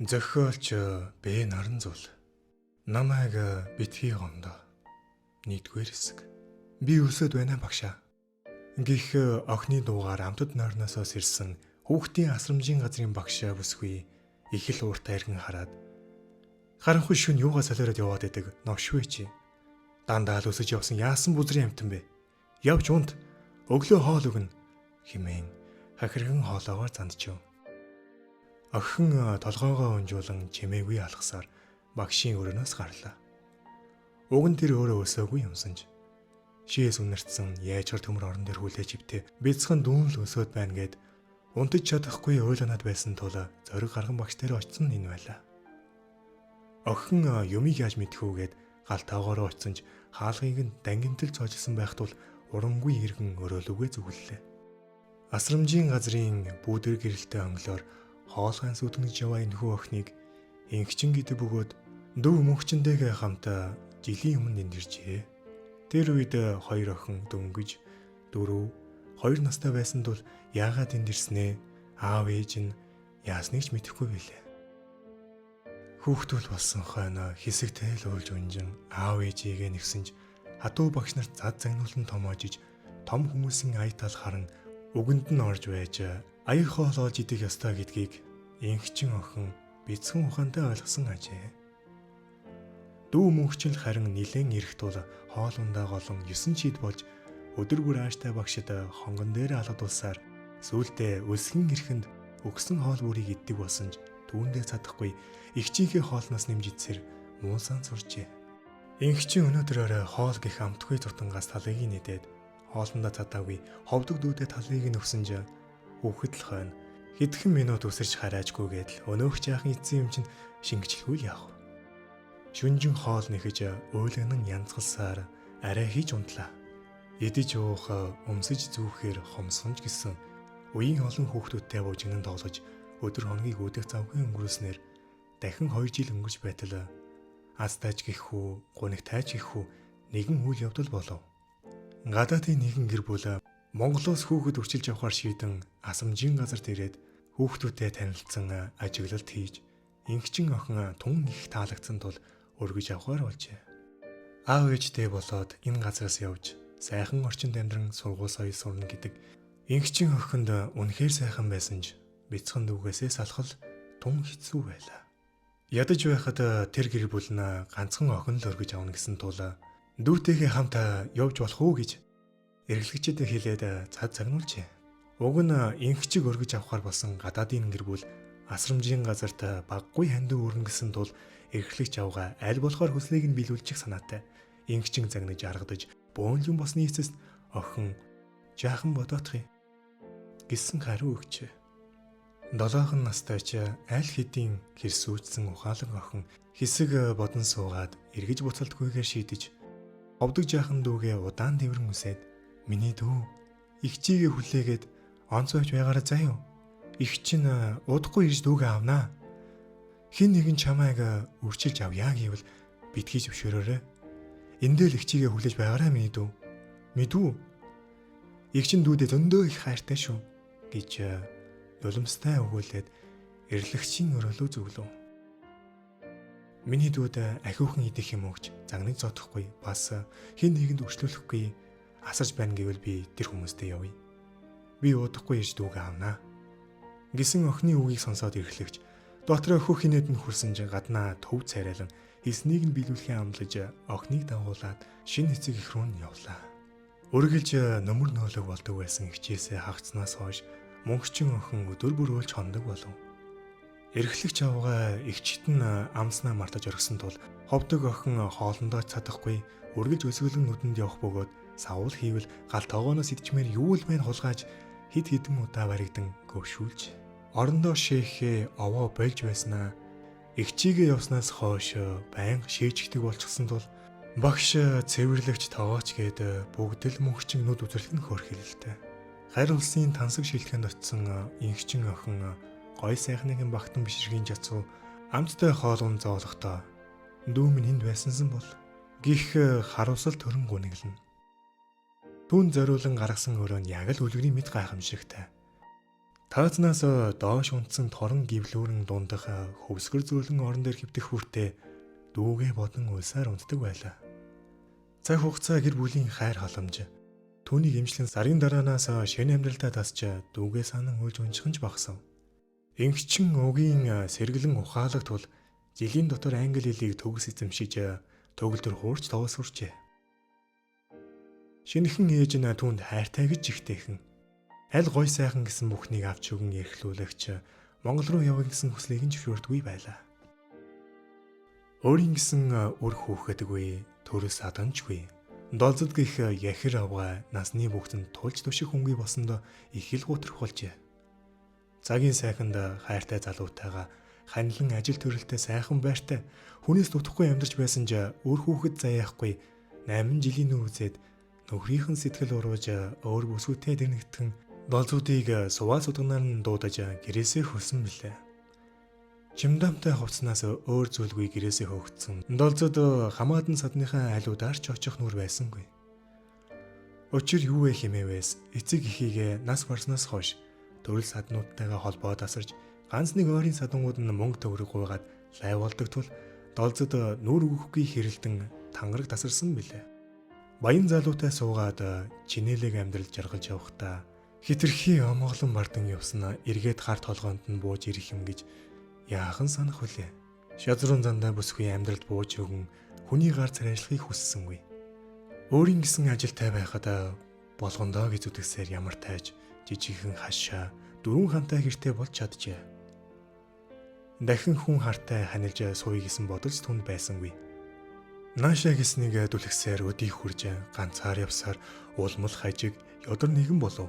Зохиолч Б Наранзул намайг битгий гомдоо. Нийтгээр хэсэг. Би өсөд байна багшаа. Гэх охины дуугаар амтд нойрноосоос ирсэн хүүхдийн асрамжийн газрын багш бүсгүй их л ууртай иргэн хараад харанхуй шөнө юугаа солиороод яваад идэг новшгүй чи. Дандаа л өсөж явсан яасан бузрын амтан бэ? Явж унд өглөө хоол өгнө хэмээн хахирган хоолоогоор зандчив. Охин толгоогоо унжуулан чимээгүй алхасаар багшийн өрөөнөөс гарлаа. Уг нь тэр өөрөө өсөөгүй юмсанж. Шиэс үнэртсэн яажгар төмөр орон дээр хүлээж ивтээ бяцхан дүүн л өсөөд байна гэд унтаж чадахгүй ойлоноод байсан тул зориг гарган багш дээр очсон энэ байлаа. Охин юмыг яаж мэдхүүгээд галтаагаар очсонж хаалгыг нь дангинтэл цоожсон байх тул урамгүй иргэн өрөөлөгөө зүгэллээ. Асрамжийн газрын бүүдэр гэрэлтэй онглоор хоолгайн сүтгэж яваа энэхүү охиныг инхчин гэдэг бөгөөд дөв мөнхчөнтэйгээ хамт жилийн өмнө нэржээ. Тэр үед хоёр охин дөнгөж 2 настай байсан тул яагаад энд ирснээ аав ээж нь яасныг ч мэдэхгүй билээ. Хүүхдүүл болсон хойно хэсэгтэй л уйлж унжин аав ээжийгээ нэгсэнж хатуу багш нарт зад загнуулан томоожиж том хүмүүсийн ая тал харан үгэнд нь орж байж аяг хоолоож идэх ёстой гэдгийг инхчин охин бяцхан ухаантай ойлгосон ажээ. Дүү мөнхчл харин нилээн ирэх тул хоол ундаа голон 9 шид болж өдөр бүр ааштай багшид хонгон дээр алгадуулсаар сүүлдээ үлсгэн ирэхэнд өгсөн хоол бүрийг иддэг болсон ч түүндээ цадахгүй ихчийнхээ хоолноос нэмж идсээр муусан сурчээ. Инхчин өнөөдрөөр хоол гих амтгүй зутангаас талыг нэдээд хоолндоо цадаагүй ховдог дүүдэд талыг нь өгсөнж хүүхэд л хойно хэдхэн минут өсөрч хараажгүйгээд өнөөх жаахан эцсийн юм чинь шингэчлгүй л яах. Шүнжин хоол нэхэж уйлган нь янзгалсаар арай хийж унтлаа. Идэж уух өмсөж зүүхээр хомсгонж гисэн үеийн олон хүүхдүүдтэй буужигнан тоглож өдөр хоногийг өдөх завгүй өнгөрүүлснээр дахин 2 жил өнгөрч байтал астайч гэхүү гунигтайч гэхүү нэгэн үйл явдал болов. Гадаадын нэгэн гэр бүл Монголоос хүүхэд өчилж авахар шийдэн асамжийн газарт ирээд хүүхдүүдтэй танилцсан ажиглалт хийж инхчин охин тун их таалагдсан тул өргөж авахар болжээ. Аав ээжтэй болоод энэ газраас явж сайхан орчинд амьдран сургууль соёл сурна гэдэг инхчин охинд үнэхээр сайхан байсан ч бяцхан дүүгээсээ салхал тун хэцүү байлаа. Ядаж байхад тэр гэр бүл нь ганцхан охин л өргөж авна гэсэн тул дүүтэйгээ хамт явж болох уу гэж эргэлгчдэд хэлээд цад загнуулжээ. Уг нь инхчиг өргөж авахар болсон гадаадын гэр бүл асрамжийн газарт баггүй хандив өрнө гэсэн тул эргэлгч авгаа аль болохоор хүслийг нь биелүүлчих санаатай инхчин загнаж аргадаж бөөнлөн босны эцэст охин жаахан бодоотхий гэсэн хариу өгчээ. 7 настай ч аль хэдийн хэрсүүцсэн ухаалаг охин хэсэг бодон суугаад эргэж буцалтгүйгээр шийдэж овдөг жаахан дүүгээ удаан дэврэн үсээд миний дүү ихчигээ хүлээгээд онцгойч байгаараа заяа. Их чинь удахгүй ирж дүүгээ авнаа. Хин нэгэн чамайг үрчилж авъя гэвэл битгий зөвшөөрөөрэй. Эндэл ихчигээ хүлээж байгаараа миний дүү. Мэдүү. Их чинь дүүдээ зөндөө их хайртай шүү гэж нулимстай өгүүлээд эрлэгчийн өрөөлөө зөвлөв. Миний дүүд ахиухан идэх юм өгч загныг зодохгүй бас хин нэгэнд өрчлүүлэхгүй асарч байна гэвэл би тэр хүмүүстэй явъя. Би удахгүй ирж дүүгээ авнаа гэсэн охины үгийг сонсоод эрхлэгч дотроо хөх хинэд нь хүрсэнж гаднаа төв царайлан эснийг нь биелүүлэхээ амлаж охиныг дагуулад шинэ эцэг их рүү нь явлаа. Өргөлж нөмөр нөөлөг болдог байсан хичээсээ хагцнаас хойш мөнхчин охин өдөр бүр уйлж хондог болов. Эрхлэгч авгаа игчт нь амснаа мартаж оргисон тул ховдог охин хоолндоо цадахгүй өргөж өсгөлөн нүдэнд явах бөгөөд савуул хийвэл гал тоогоноос идчмээр юу л мэн хулгайж хид хідэн удаа баригдан гөвшүүлж орондоо шээхээ овоо болж байснаа игчигээ явснаас хойш байнга шээжигдэг болчихсон тул багш цэвэрлэгч тоогооч гээд бүгд л мөнхчин нүд үзэрлэх нь хөөрхилэлтэй. Харь улсын тансаг шилтгэнд очисон инхчин охин гой сайхныг багтан биширгийн жацуу амттай хоолун зоолохдоо дүү минь энд байсансан бол гих харуулсал төрөн гуниглана. Түн зориулан гаргасан өрөө нь яг л үлгэрийн мэд гайхамшигтай. Таазнаас доош унтсан торон гівлүүрэн дундах хөвсгөр зөөлөн орон дээр хөвтөх хүртээ дүүгээ бодон улсаар унтдаг байлаа. Цаг хугацаа гэр бүлийн хайр халамж түүнийг эмчлэн сарын дараанаас шинэ амьдралдаа тасч дүүгээ санан уйлж унчихж багсав. Ингчин өгийн сэргэлэн ухаалаг тул жилийн дотор англи хэлийг төгс эзэмшиж төгөлдөр хуурч тоос хүрчээ. Шинэхэн ээж нь түүнд хайртай гэж жигтэйхэн. Аль гой сайхан гэсэн бүхнийг авч өгөн эрхлүүлэгч Монгол руу явах гэсэн хүслийг нь зөвшөөрдгүй байлаа. Өөрийн гэсэн үр хүүхэдгүй, төрөс аданчгүй. Долзод гих яхир авгаа насны бүгдэнд тулж туших хөнгий босонд их л гутрах болжээ. Цагийн сайханд хайртай залуутайгаа ханилан ажил төрөлтэй сайхан байртай хүнээс дутхгүй амьдарч байсан ч үр хүүхэд заяахгүй 8 жилийн үзээд нөхрийнхэн сэтгэл урууж өөр бүсгүйтэй дэрнэгтгэн долзуудыг суваа судганаар нь дуудаж гэрээсээ хөрсөн билээ. Чимдамтай хувцснаас өөр зүйлгүй гэрээсээ хөөгдсөн. Долзод хамаадан садныхаа алиудаар ч очих нүр байсангүй. Учир юу вэ хэмээвээс эцэг эхийгээ нас барснаас хойш төрөл саднуудтайгаа холбоо тасарч ганц нэг ойрын садангууд нь мөнгө төгрөг гуйгаад лай болдог тул долзод нүур өгөхгүй хэрэлдэн тангараг тасарсан билээ. Баян залуутай суугаад чинэлэг амьдрал жаргалж явахдаа хитрхи омголон бардан явснаа эргээд гар толгоонд нь бууж ирэх юм гэж яахан санах вүлээ. Шазрын зандаа бүсгүй амьдралд бууж өгөн хүний гар царайшлахыг хүссэнгүй. Өөрийн гэсэн ажилтай байхад болгондоо гэж үтгсээр ямар тайж жижигхэн хашаа дөрвөн хантай гэртээ болж чаджээ. Дахин хүн хартай ханилж сууя гэсэн бодолч түнд байсангүй. Наашаа гэснийг дүлгсээр өдийг хурж ганцаар явсаар улмал хажиг ёдор нэгэн болов.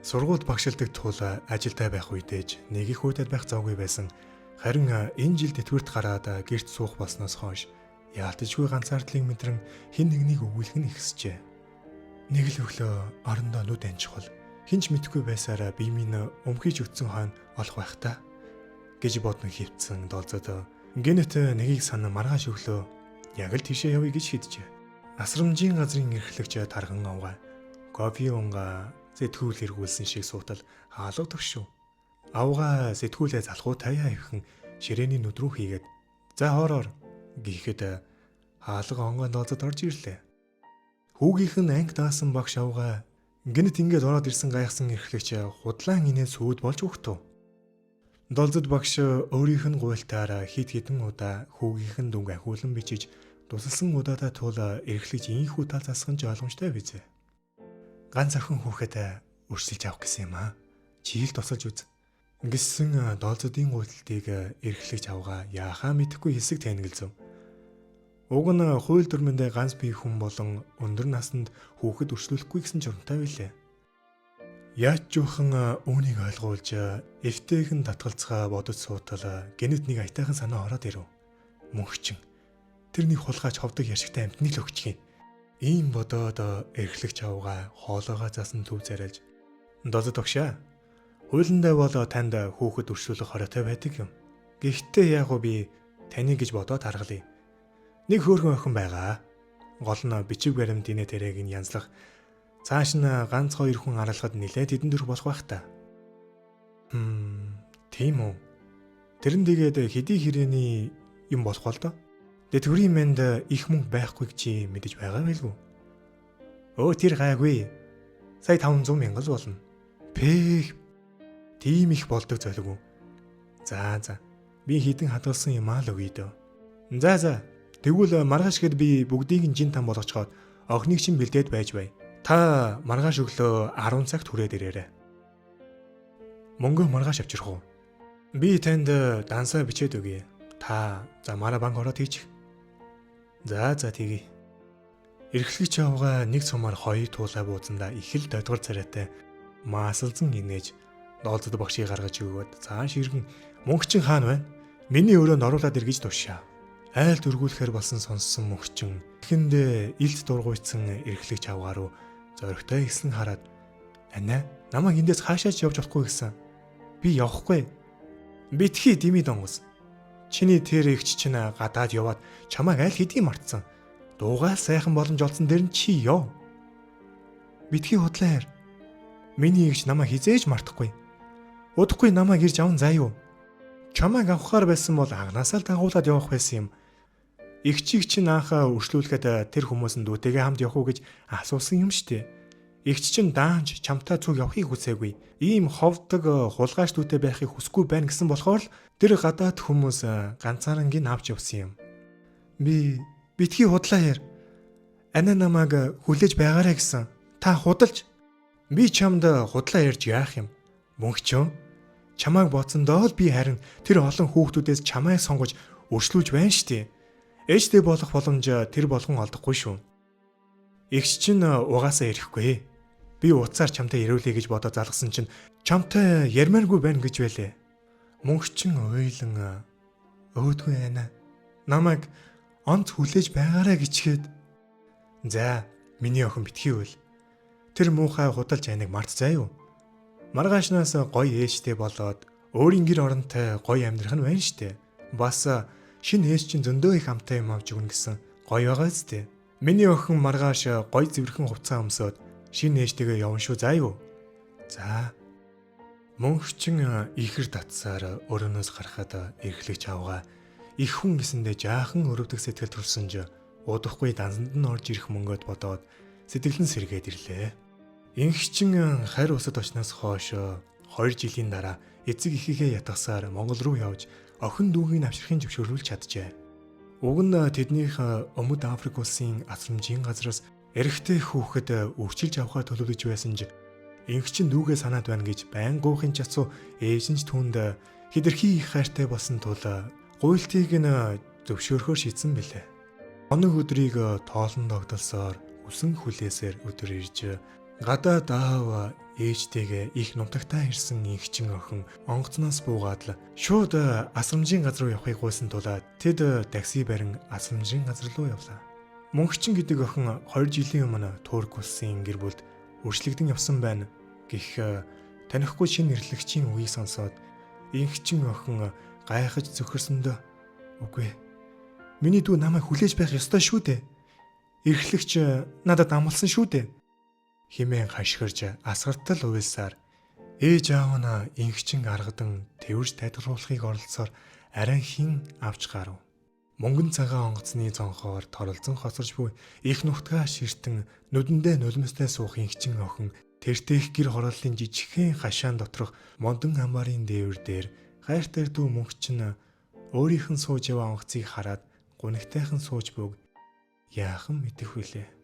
Сургуульд багшилдаг тул ажилтай байх үедээж нэг их хүйтэд байх завгүй байсан. Харин энэ жил тэтгэврт гараад гэрт суух болсноос хойш яалтчгүй ганцаардлын мэдрэн хэн нэгнийг өгүүлэх нь ихсжээ. Нэг л өглөө орондоо нүд анчихвал хинч мэдгүй байсараа би минь өмхийж өтсөн хойно олох байх та гэж бодон хөвцөн долзод гинэт нэгийг сан маргааш өглөө яг л тийшээ явъя гэж шийджээ. Асрамжийн газрын эрхлэгч тарган авгаа кофе унга сэтгүүл эргүүлсэн шиг суутал хаалга төгшөв. Авгаа сэтгүүлээ залхуу таяа ивхэн ширээний нүд рүү хийгээд за хоороор гэхэд хаалга онгонд долзод орж ирлээ. Хүүгийнх нь анги даасан багш авгаа гинэт ингээд ороод ирсэн гайхсан эрхлэгч худлаан инээ сүйд болж өгтөв. Долзод багш өөрийнх нь гуйлтаар хит хитэн удаа хүүгийнх нь дүнг ахиулан бичиж тусалсан удаадаа тул эрхлэгч инхүү тал засхан ч ойлгомжтой бизээ. Ганц охин хүүхэд өрсөлж авах гэсэн юм аа. Чийл тусалж үз. Ингэсэн долзодын гуйлтыг эрхлэгч авгаа яахаа мэдэхгүй хэсэг танигдсан. Уг нь хууль дүрмэндээ ганц бие хүн болон өндөр наснд хүүхэд өршлүүлэхгүй гэсэн журамтай байлээ. Яаж жуухан үүнийг ойлгуулж эвтэйхэн татгалцгаа бодож суутал гинэт нэг аятайхан санаа ороод ирэв. Мөнхчин тэр нэг хулгайч ховдог яшигтай амтныг л өгчих юм. Ийм бодоод эрхлэгч авгаа хоолоогоо засан төв зарайлж долзод огшаа. Хуулиндаа бол танд хүүхэд өршүүлэх хоройтой байдаг юм. Гэхдээ яг уу би таны гэж бодоод харгалъя. Нэг хөөрхөн охин байгаа. Гол нь бичиг баримт инээ тэрээг нь янзлах. Цааш нь ганц хоёр хүн аралахад нилээд хэдэн дөрөх болох байх та. Тийм үү. Тэрэн тэгээд хэдий хэрээний юм болох бол доо. Тэтгэврийн мэнд их мөнгө байхгүй чи мэдэж байгаа байлгүй. Өө тэр гайгүй. Сая 500 мянга л болно. Пэх. Тийм их болдог золиг үү. За. Би хідэн хадгалсан юм аа л өгье дөө. За. Тэгвэл маргааш гээд би бүгдийг нь жин там болгочоод охиныг чинь бэлдээд байж бай. Та маргааш өглөө 10 цагт хүрээд ирээрэй. Мөнгө маргааш авчрах уу? Би танд дансаа бичээд өгье. Та замаараа банк ороод хийчих. За тэгье. Эрхлэгч авгаа нэг цумаар хоёр туулаа бууцандаа их л додгор царайтай маасалзан инээж долзод багшийг гаргаж өгөөд цааш иргэн мөнхчин хаан байна. Миний өрөөнд оруулаад ир гэж тушаа. Айл дөргүүлэхээр болсон сонссон мөнхчин ихэндээ илт дургуйцсан эрхлэгч авгаа руу зоригтой ихсэн хараад "Анаа, намайг эндээс хаашаач явж болохгүй гэсэн. Би явахгүй. Битгий дими донгос. Чиний тэр эгч чинь гадаад яваад чамайг аль хэдийн мартсан. Дуугаал сайхан боломж олсон дэр нь чи яв. Битгий худлаа хэр. Миний эгч намайг хизээж мартахгүй. Удахгүй намайг ирж аван заа юу? Чамайг авахаар байсан бол анхнаасаа л дагуулад явах байсан юм. Игчийг чинь анхаа өршлүүлэхэд тэр хүмүүс нь дүүтэйгээ хамт явах уу гэж асуусан юм штэ. Игч чинь даанч чамтай цуг явахыг хүсээгүй. Ийм ховдог хулгайч дүүтэй байхыг хүсэхгүй байна гэсэн болохоор л тэр гадаад хүмүүс ганцаарангийн авч явсан юм. Би битгий худлаа яар. Ана намайг хүлээж байгаарэ гэсэн. Та худалж. Би чамд худлаа ярьж яах юм? Мөнхчөө. Чамайг бодсондоо л би харин тэр олон хүүхдүүдээс чамайг сонгож өршлүүлж байна штэ. Ээжтэй болох боломж тэр болгон олдохгүй шүү. Игч чинь угаасаа ирэхгүй. Би уцаар чамтай ирүүлэе гэж бодоод залгасан чинь чамтай ярмааргүй байна гэж байлээ. Мөнхчин ойлон өөдгүй байна. Намайг онц хүлээж байгаарэ гिचгээд. За, миний охин битгий үл. Тэр муухай худалж айныг мартцаа юу? Маргаашнаас гоё ээжтэй болоод өөрийн гэр оронтой гоё амьдрах нь байна штэ. Бас шинэ ээж чинь зөндөө их амтай юм авч өгнө гэсэн гоё байгаа зү. Миний охин маргааш гоё зэвэрхэн хувцас өмсөд шинэ ээжтэйгээ явна шүү заа юу. За. Мөнхчин ихэр татсаар өрөөнөөс гарахад эрхлэгч авгаа их хүн гэсэндээ жаахан өрөвдөх сэтгэл төрсөнж удахгүй дансанд нь орж ирэх мөнгөд бодоод сэтгэлэн сэргээд ирлээ. Инхчин хайр усад очноос хойш 2 жилийн дараа эцэг эхийгээ ятгасаар Монгол руу явж охин дүүгийн авчрахын зөвшөөрлүүлж чаджээ. Уг нь тэднийх Өмнөд Африк улсын асрамжийн газраас эрэгтэй хүүхэд үрчилж авахар төлөвлөж байсан ч инхчин дүүгээ санаад байна гэж байн гоохын чацуу ээж нь түүнд хидэрхий их хайртай болсон тул гуйлтыг нь зөвшөөрөхөөр шийдсэн билээ. Оног өдрийг тоолон догдолсоор үсэн хүлээсээр өдөр ирж гадаад аав ээжтэйгээ их нутагтаа ирсэн инхчин охин онгоцноос буугаад л шууд асрамжийн газар руу явахыг гуйсан тул тэд такси барин асрамжийн газар руу явлаа. Мөнхчин гэдэг охин 2 жилийн өмнө Турк улсын гэр бүлд өршлөгдөн явсан байна гэх танихгүй шинэ нэрлэгчийн үгийг сонсоод инхчин охин гайхаж зөвхөрсөндөө үгүй. Миний дүү намайг хүлээж байх ёстой шүү дээ. Эрхлэгч надад амласан шүү дээ. Химэн хашгирж асгартал уйлсаар ээж аав нь инхчин аргадан тэрвэрж тайлбарлахыг оролцсоор арай хин авч гарав. Мөнгөн цагаан онгоцны цонхоор торолзон хоцорж буй их нутгаа ширтэн нүдэндээ нулимстай суух инхчин охин тэртех гэр хорооллын жижигхэн хашаан доторх модон амбарын дээвэр дээр гайртай дүү мөнхчин өөрийнх нь сууж яваа онгоцыг хараад гунигтайхан сууж бүг яахан мэдэх вүлээ.